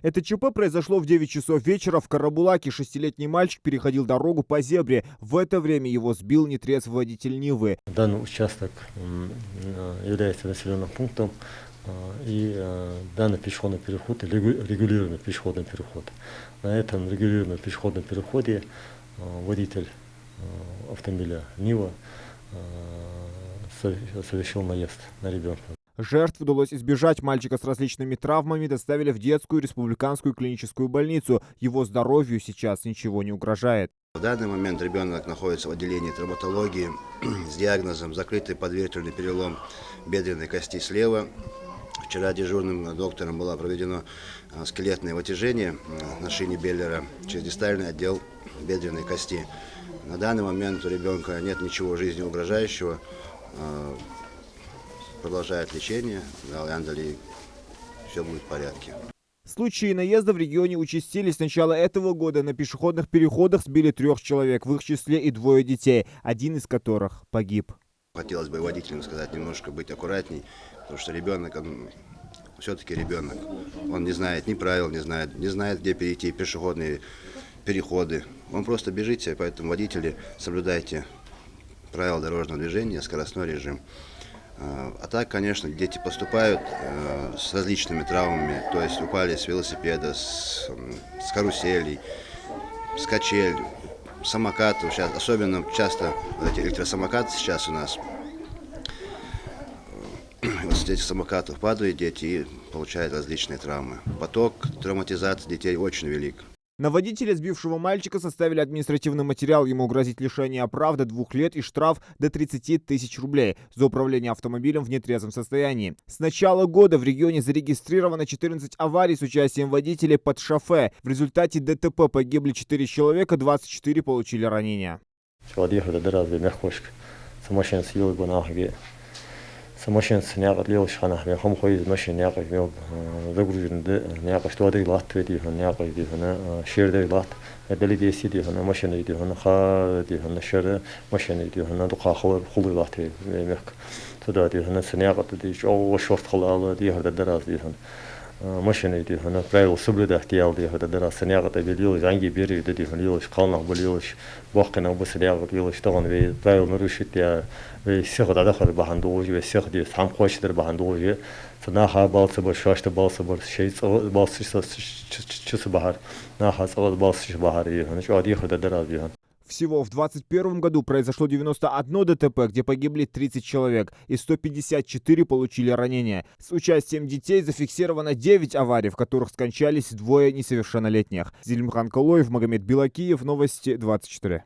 Это ЧП произошло в 9 часов вечера в Карабулаке. 6-летний мальчик переходил дорогу по зебре. В это время его сбил нетрезвый водитель Нивы. Данный участок является населенным пунктом, и данный пешеходный переход регулируемый пешеходный переход. На этом регулируемом пешеходном переходе водитель автомобиля Нива совершил наезд на ребенка. Жертв удалось избежать. Мальчика с различными травмами доставили в детскую республиканскую клиническую больницу. Его здоровью сейчас ничего не угрожает. В данный момент ребенок находится в отделении травматологии с диагнозом закрытый подвертельный перелом бедренной кости слева. Вчера дежурным доктором было проведено скелетное вытяжение на шине Беллера через дистальный отдел бедренной кости. На данный момент у ребенка нет ничего жизни угрожающего. Продолжает лечение, все будет в порядке. Случаи наезда в регионе участились. С начала этого года на пешеходных переходах сбили 3 человек, в их числе и 2 детей, один из которых погиб. Хотелось бы водителям сказать немножко быть аккуратней, потому что ребенок, все-таки ребенок. Он не знает ни правил, не знает, где перейти пешеходные переходы. Он просто бежите, поэтому водители, соблюдайте правила дорожного движения, скоростной режим. А так, конечно, дети поступают с различными травмами, то есть упали с велосипеда, с каруселей, с качель, самокатов. Сейчас особенно часто эти электросамокаты сейчас у нас. Вот с этих самокатов падают дети и получают различные травмы. Поток травматизации детей очень велик. На водителя, сбившего мальчика, составили административный материал. Ему грозит лишение прав до 2 лет и штраф до 30 тысяч рублей за управление автомобилем в нетрезвом состоянии. С начала года в регионе зарегистрировано 14 аварий с участием водителей под шофе. В результате ДТП погибли 4 человека, 24 получили ранения. Машинасы някат лелш хана мен хом хойд машин някат мен загруженде някат что адрей лат веди хан някат ди хана шерде лат дали деси ди хана машин ди хана ха ди хана шер машин ди хана ду хахлар хулы лат мек туда ди хана сняқат ди о шорт хлала ди хада дараз ди хана машин ди хана правил соблюдать дел ди хада дараз сняқат бедил занги бери ди хана лелш қална болилш бақына бус няқат лелш таган ве правил нарушить я всех дадахар бахандуji, всех ди сам хочет бахандуji, наха балса бар, шашта балса бар, шейц балса часы бахар, наха цалат балса бахар, и что одихар дадара дихан. Всего в 2021 году произошло 91 ДТП, где погибли 30 человек, и 154 получили ранения. С участием детей зафиксировано 9 аварий, в которых скончались 2 несовершеннолетних. Зелимхан Калоев, Магомед Белакиев, Новости 24.